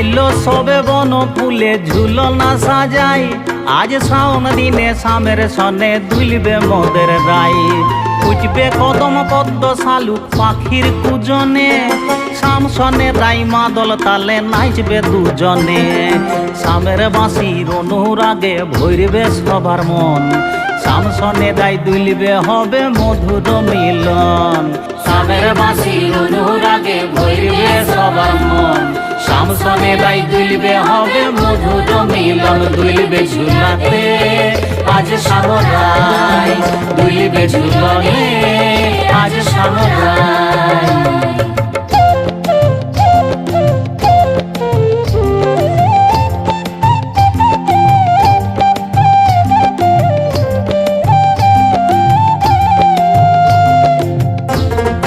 আইলো সবে বন ফুলে ঝুলনা সাজাই আজ শাওন দিনে শামের সনে দুলবে মোদের রাই উঠবে কদম পদ্ম শালুক পাখির কুজনে শাম সনে রাই মাদল তালে নাচবে দুজনে শামের বাঁশির অনুরাগে ভরবে সবার মন শাম সনে রাই দুলবে হবে মধুর মিলন শামের বাঁশির অনুরাগে ভরবে সবার মন শাম সনে রাই দুলবে হবে মধুর মিলন দুলবে ঝুলাতে আজ শাম রাই দুলবে ঝুলনে আজ শাম রাই।